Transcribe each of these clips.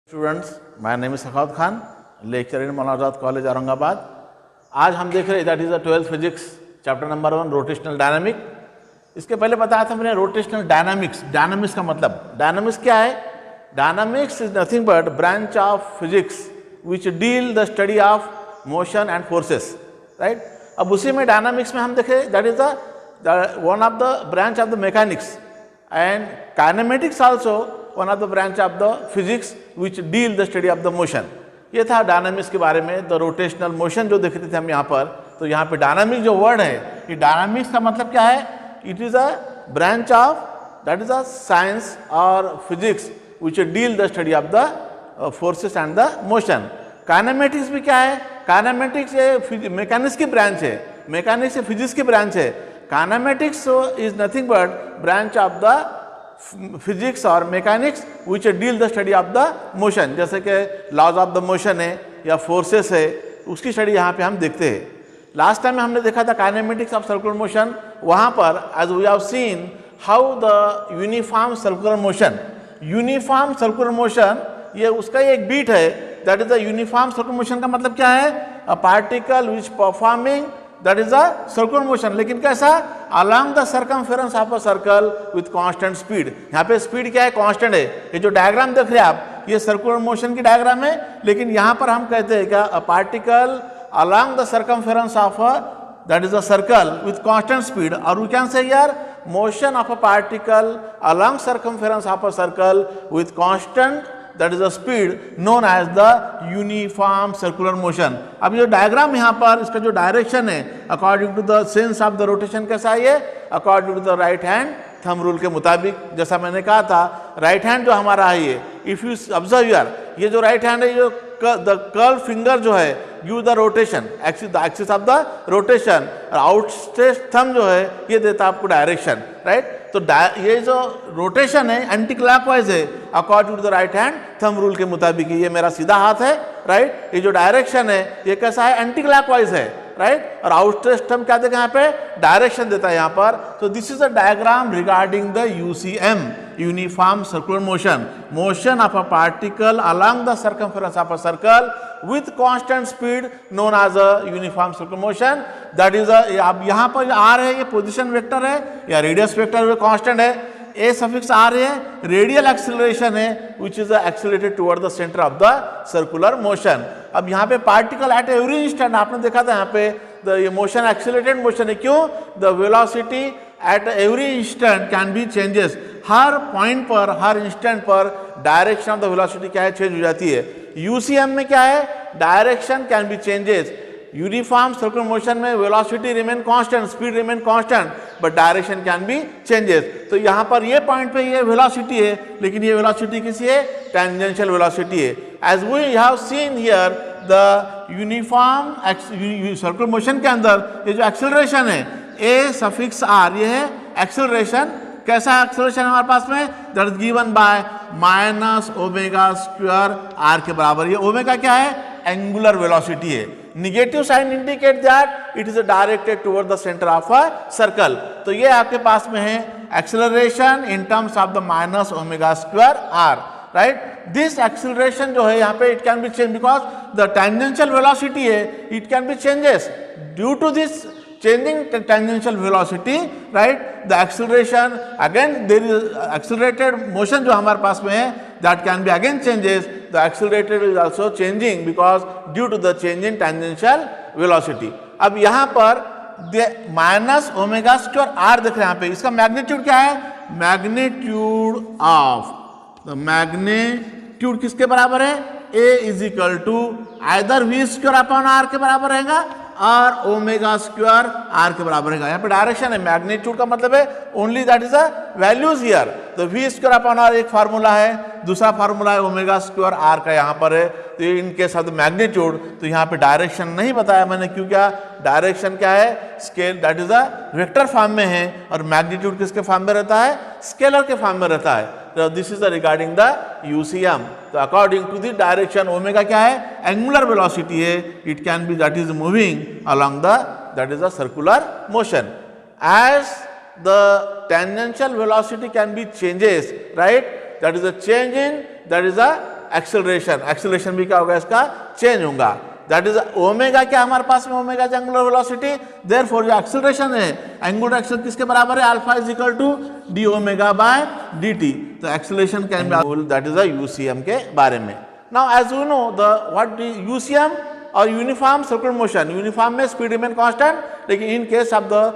Students, my name is Sakhawat Khan, lecture in Maulana Azad college Aurangabad. आज हम देख रहे हैं that is the 12th physics chapter number 1 rotational dynamic. इसके पहले बताया था मैंने रोटेशनल डायनामिक्स। डायनामिक्स का मतलब, डायनामिक्स क्या है? Dynamics is nothing but branch of physics which deal the study of motion and forces, right. अब उसी में डायनामिक्स में हम देखें that is the one of the branch of the mechanics and kinematics also one of the branch of the physics which deal the study of the motion. ये था dynamics के बारे में। द रोटेशनल मोशन जो देख रहे थे हम यहाँ पर, तो यहाँ पे डायनामिक जो वर्ड है, ये डायनामिक्स का मतलब क्या है? It is a branch of that is a science और physics which deal the study of the forces and the motion. Kinematics भी क्या है? काइनेमेटिक्स ये मैकेनिक्स की ब्रांच है, मैकेनिक्स फिजिक्स की ब्रांच है। Kinematics is nothing but branch of the physics और mechanics which deal the study of the motion. जैसे कि लॉज ऑफ द मोशन है या फोर्सेस है, उसकी स्टडी यहाँ पे हम देखते हैं। लास्ट टाइम में हमने देखा था काइनेमेटिक्स ऑफ सर्कुलर मोशन। वहाँ पर as we have seen how the uniform circular motion, uniform circular motion ये उसका एक बीट है। That is the uniform circular motion का मतलब क्या है? A particle which performing that is a circular motion, लेकिन कैसा? Along the circumference of a circle with constant speed. यहाँ पे स्पीड क्या है? कांस्टेंट है। ये जो डायग्राम देख रहे हैं आप, ये सर्कुलर मोशन की डायग्राम है, लेकिन यहाँ पर हम कहते हैं क्या? A particle along the circumference of a that is a circle with constant speed, और we can say here motion of a particle along circumference of a circle with constant that is the speed known as the uniform circular motion। अब ये diagram यहाँ पर, इसका जो direction है according to the sense of the rotation कैसा है? ये according to the right hand thumb rule के मुताबिक। जैसा मैंने कहा था, राइट हैंड जो हमारा है ये, इफ यू ऑब्जर्व यार, ये जो राइट हैंड है, ये द कर्व फिंगर जो है give the rotation axis of the rotation, और आउटस्ट्रेच्ड थंब जो है ये देता आपको डायरेक्शन, राइट। तो ये जो रोटेशन है एंटी क्लॉकवाइज है according to the right hand thumb rule के मुताबिक। ये मेरा सीधा हाथ है, राइट। ये जो डायरेक्शन है ये कैसा है? एंटी क्लॉकवाइज है, राइट। और आउटस्ट्रेच्ड थंब क्या देगा यहाँ पे? डायरेक्शन देता है यहाँ पर। तो this is a diagram regarding the UCM, uniform circular motion, motion of a particle along the circumference of a circle with constant speed known as a uniform circular motion। that is अब यहाँ पर r है, ये position vector है या radius vector constant है। a suffix r है, radial acceleration है which is accelerated toward the center of the circular motion। अब यहाँ पे पार्टिकल एट एवरी इंस्टेंट, आपने देखा था यहाँ पे ये मोशन एक्सेलरेटेड मोशन है। क्यों? The velocity at every instant can be changes. Her point पर, हर इंस्टेंट पर डायरेक्शन ऑफ द वेलोसिटी क्या है? चेंज हो जाती है। यूसीएम में क्या है? Direction can be changes. Uniform circular motion में velocity remain constant, speed remain constant, but direction can be changes. तो यहाँ पर ये पॉइंट पे ये वेलोसिटी है, लेकिन ये वेलोसिटी किसी है? टेंजेंशियल वेलोसिटी है। As we have seen here the uniform circular motion के अंदर ये जो एक्सेलरेशन है ए सफिक्स आर, ये है एक्सेलरेशन। कैसा एक्सेलरेशन हमारे पास में? That is given by minus omega square R के बराबर। ये ओमेगा क्या है? एंगुलर वेलोसिटी है। Negative sign indicate that it is directed toward the centre of a circle. तो ये आपके पास में है acceleration in terms of the minus omega square R, right. This acceleration जो है यहाँ पे it can be change because the tangential velocity है, it can be changes due to this changing tangential velocity, right। the acceleration again there is accelerated motion जो हमारे पास में है, that can be again changes, the accelerated is also changing because due to the change in tangential velocity। अब यहाँ पर minus omega square are देख रहे हैं यहाँ पे, इसका मैग्नीट्यूड क्या है? मैग्नीट्यूड ऑफ द मैग्नीट्यूड किसके बराबर है? A is equal to either V square upon R के बराबर रहेगा और ओमेगा स्क्वायर आर के बराबर है। यहाँ पे डायरेक्शन है, मैग्नीट्यूड का मतलब है only that is a values here. तो वी स्क्वायर अपॉन आर एक फार्मूला है, दूसरा फार्मूला है ओमेगा स्क्वायर आर का यहाँ पर है। तो इन केस ऑफ द मैग्नीट्यूड, तो यहाँ पे डायरेक्शन नहीं बताया मैंने, क्यों? क्या डायरेक्शन क्या है? Scale that is a vector form में है, और मैग्नीट्यूड किसके फॉर्म में रहता है? स्केलर के फॉर्म में रहता है। तो this is regarding the UCM. तो according to the direction omega क्या है? एंगुलर वेलोसिटी है। It can be that is moving along the that is a circular motion as the tangential velocity can be changes, right। that is a change in that is a acceleration, acceleration भी क्या होगा इसका, change होगा। That is omega, क्या हमारे पास में omega angular velocity, therefore जो एक्सेलरेशन है एंगुलर एक्सेलरेशन किसके बराबर है, alpha is equal to D omega by D T. तो acceleration can be, that is UCM के बारे में। Now as you know the what UCM और यूनिफॉर्म सर्कुलर मोशन, यूनिफॉर्म में स्पीड रिमेन कांस्टेंट, लेकिन in case of the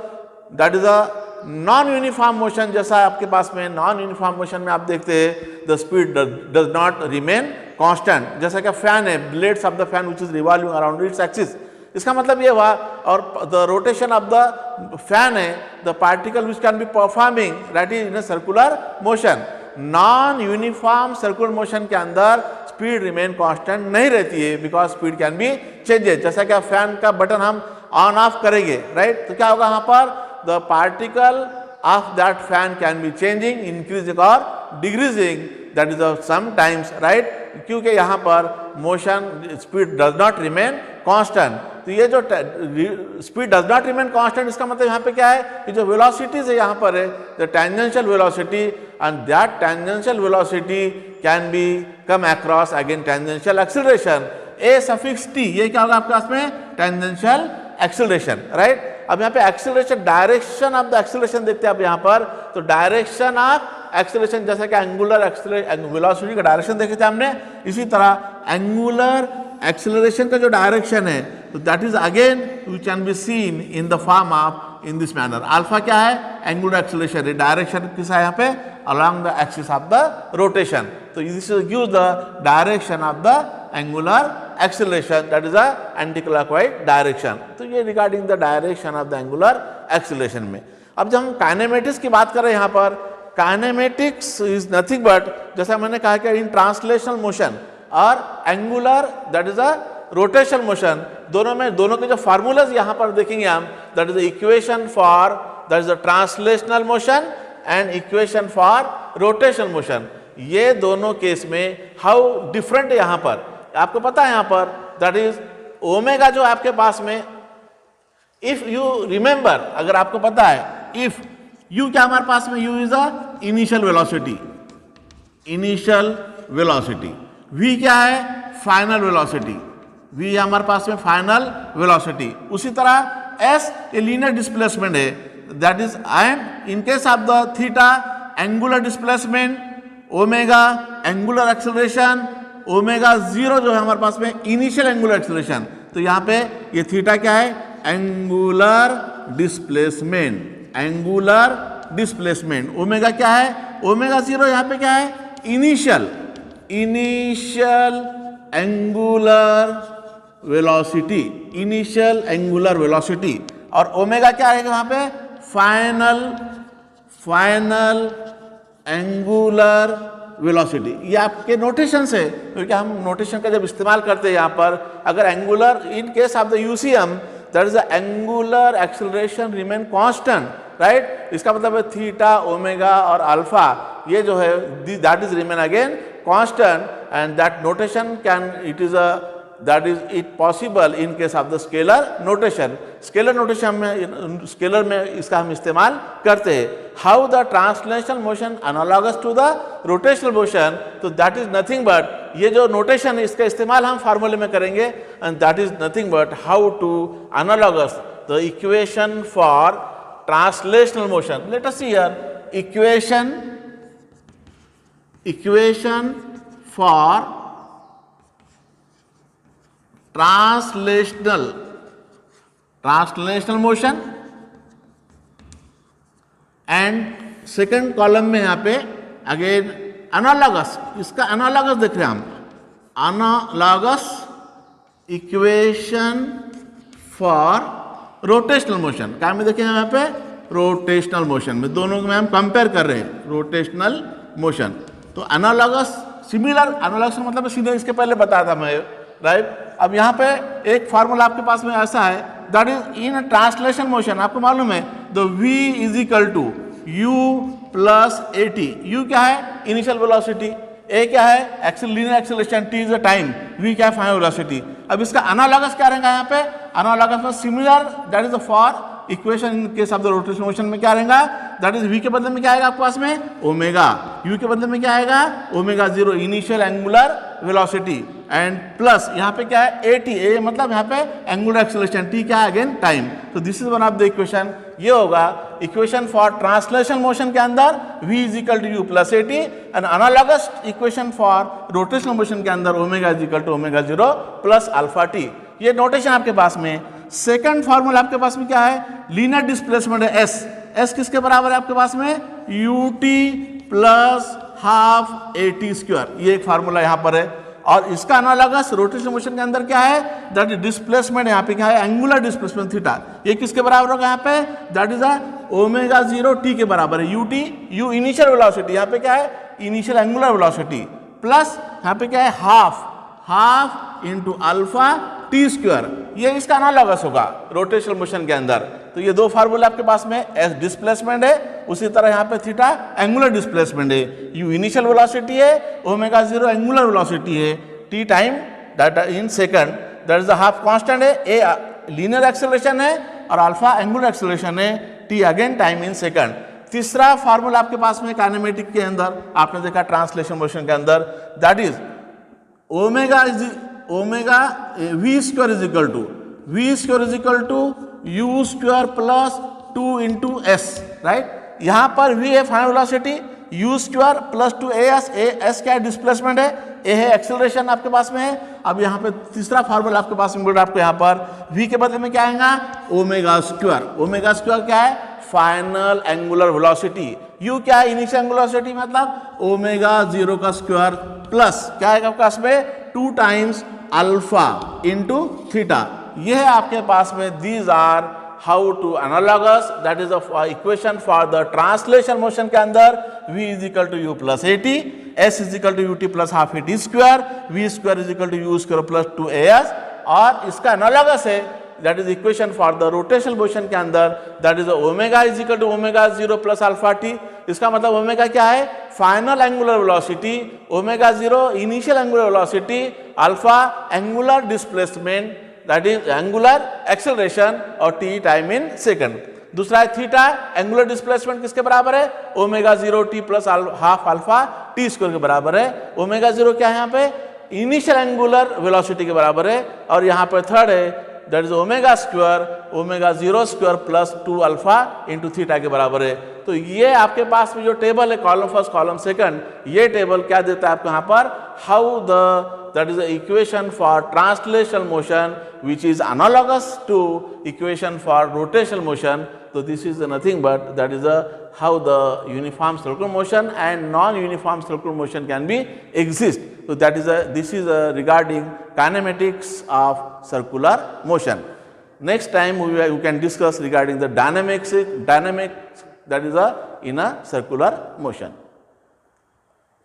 that is a non uniform motion, जैसा आपके पास में नॉन यूनिफॉर्म मोशन में आप देखते हैं the speed does not remain constant, जैसा कि फैन है, blades of the fan which is revolving around its axis. इसका मतलब ये हुआ, और the rotation of the fan है the particle which can be performing that is in a circular motion. Non uniform circular motion के अंदर speed remain constant नहीं रहती है, because speed can be changes. जैसा कि फैन का बटन हम ऑन ऑफ करेंगे, राइट, तो क्या होगा यहाँ पर, the particle of that fan can be changing, increasing or decreasing, that is sometimes, right, क्योंकि यहाँ पर motion speed does not remain constant। तो ये जो speed does not remain constant, इसका मतलब यहाँ पे क्या है कि जो velocities है यहाँ पर है the tangential velocity, and that tangential velocity can be come across again tangential acceleration, a suffix t, ये क्या होगा आपके पास में, tangential acceleration, right। अब यहाँ पे acceleration, direction of the acceleration देखते हैं आप यहाँ पर, तो डायरेक्शन ऑफ एक्सेलरेशन जैसा कि एंगुलर वेलोसिटी का डायरेक्शन देखे थे हमने, इसी तरह एंगुलर एक्सेलरेशन का जो डायरेक्शन है, तो that is again we can be seen in the form of in this manner. Alpha क्या है, एंगुलर एक्सेलरेशन है, डायरेक्शन किस है यहाँ पे, along the axis of the rotation. तो this gives the direction of the angular acceleration, that is a anticlockwise direction। तो ये regarding the direction of the angular acceleration में। अब जब हम काइनेमेटिक्स की बात कर रहे हैं यहाँ पर, काइनेमेटिक्स इज नथिंग बट, जैसा मैंने कहा कि इन ट्रांसलेशनल मोशन और angular that is a rotational motion, दोनों में दोनों के जो फार्मूलाज यहाँ पर देखेंगे हम, that is the equation for that is the translational motion and equation for rotational motion. ये दोनों केस में हाउ डिफरेंट है यहाँ पर, आपको पता है यहाँ पर दैट इज ओमेगा जो आपके पास में, इफ यू रिमेंबर, अगर आपको पता है, इफ यू क्या हमारे पास में, u is a initial velocity, initial velocity, v क्या है, फाइनल वेलोसिटी, वी हमारे पास में फाइनल वेलोसिटी। उसी तरह एस ए लीनियर डिस्प्लेसमेंट है, that is, and in case of the theta angular displacement, omega angular acceleration, omega zero जो है हमारे पास में इनिशियल एंगुलर एक्सेलरेशन। तो यहाँ पे ये थीटा क्या है, angular displacement, angular displacement. Omega क्या है, ओमेगा जीरो यहाँ पे क्या है, initial, initial angular velocity, initial angular velocity. और ओमेगा क्या रहेगा वहाँ पे, फाइनल, फाइनल एंगुलर वेलोसिटी। ये आपके नोटेशन से, क्योंकि हम नोटेशन का जब इस्तेमाल करते हैं यहाँ पर, अगर angular, in case of the UCM that is the angular acceleration remain constant, right, इसका मतलब है थीटा, ओमेगा और अल्फा, ये जो है that is remain again constant, and that notation can, it is a that is it possible in case of the scalar notation। Scalar notation में, scalar में इसका हम इस्तेमाल करते हैं। How the translational motion analogous to the rotational motion, तो that is nothing but, ये जो नोटेशन है इसका इस्तेमाल हम फार्मूले में करेंगे, and that is nothing but how to analogous the equation for translational motion. Let us see here equation for translational motion, and second column में यहाँ पे अगेन एनालॉगस, इसका एनालॉगस देख रहे हैं हम, analogous equation for rotational motion. क्या में देखें यहाँ पे, रोटेशनल मोशन में, दोनों में हम कंपेयर कर रहे हैं, रोटेशनल मोशन। तो एनालॉगस, सिमिलर, एनालॉगस मतलब सीधे इसके पहले बताया था मैं, राइट। अब यहाँ पे एक फार्मूला आपके पास में ऐसा है, that is in translation motion, आपको मालूम है the v is equal to u plus a t. U क्या है, इनिशियल वेलोसिटी, ए क्या है, linear acceleration, t is the time, v क्या है, फाइनल वेलोसिटी। अब इसका एनालॉगस क्या रहेगा यहाँ पे, एनालॉगस में similar, that is for equation in case of the rotational motion में क्या रहेगा, दैट इज v के बदले में क्या आएगा आपके पास में ओमेगा, u के बदले में क्या आएगा omega 0 initial angular velocity and plus यहाँ पे क्या है at, a मतलब यहाँ पे एंगुलर एक्सेलरेशन, t क्या है अगेन टाइम। तो this is one of the equation. ये होगा इक्वेशन फॉर ट्रांसलेशनल मोशन के अंदर v is equal to u plus at and analogous equation for rotational motion के अंदर omega is equal to omega 0 plus alpha t। ये notation आपके पास में। सेकंड फॉर्मूला आपके पास में क्या है, लीनियर डिस्प्लेसमेंट है s, s किसके बराबर है आपके पास में ut plus half at square, ये एक फार्मूला यहाँ पर है। और इसका अनालॉगस रोटेशनल मोशन के अंदर क्या है, दैट इज डिस्प्लेसमेंट, यहाँ पे क्या है एंगुलर डिस्प्लेसमेंट थीटा, ये किसके बराबर होगा यहाँ पे, दैट इज ओमेगा 0 t के बराबर है। ut u इनिशियल वेलोसिटी, यहाँ पे क्या है इनिशियल एंगुलर वेलोसिटी, प्लस यहाँ पे क्या है half into alpha T square, ये इसका अनालॉगस होगा रोटेशनल मोशन के अंदर। तो ये दो फार्मूला आपके पास में, एस डिस्प्लेसमेंट है, उसी तरह यहाँ पे थीटा एंगुलर डिस्प्लेसमेंट है, यू इनिशियल वेलोसिटी है, ओमेगा 0 एंगुलर वेलोसिटी है, T time that in second, that is the half constant है, ए लीनियर एक्सेलरेशन है और अल्फा एंगुलर एक्सेलरेशन है, T again time in second. तीसरा फार्मूला आपके पास में काइनेमेटिक के अंदर आपने देखा ट्रांसलेशन मोशन के अंदर, that is omega v square is equal to u square plus 2 into s, right. यहाँ पर v है final velocity, u square plus 2 as क्या है डिस्प्लेसमेंट है, a है एक्सेलरेशन आपके पास में है। अब यहाँ पे तीसरा फार्मूला आपके पास में बोल रहा है आपको, यहाँ पर v के बदले में क्या आएगा ओमेगा स्क्वायर क्या है फाइनल एंगुलर वेलोसिटी, u क्या है इनिशियल एंगुलर वेलोसिटी मतलब ओमेगा 0 का स्क्वायर प्लस क्या आएगा आपके पास में 2 टाइम्स अल्फा इंटू थीटा। ये है आपके पास में, these are how to analogous, that is equation for the translation motion के अंदर v is equal to u plus at, s is equal to ut plus half at square, v square is equal to u square plus 2as, और इसका analogous है that is equation for the rotational motion के अंदर, that is omega is equal to omega 0 plus alpha t। इसका मतलब omega क्या है final angular velocity, omega 0 initial angular velocity, alpha angular displacement that is angular acceleration और t time in second. दूसरा है theta angular displacement किसके बराबर है omega 0 t plus half alpha t square के बराबर है। ओमेगा 0 क्या है यहाँ पे इनिशियल एंगुलर वेलोसिटी के बराबर है, और यहाँ पर थर्ड है that is omega 0 square plus 2 alpha into theta के बराबर है। तो ये आपके पास में जो टेबल है कॉलम फर्स्ट कॉलम सेकंड, ये टेबल क्या देता है आपको यहाँ पर, how the that is the equation for translational motion which is analogous to equation for rotational motion. तो this is nothing but that is how the uniform circular motion and non-uniform circular motion can be exist. So that is this is regarding kinematics of circular motion. Next time we can discuss regarding the dynamics that is in a circular motion.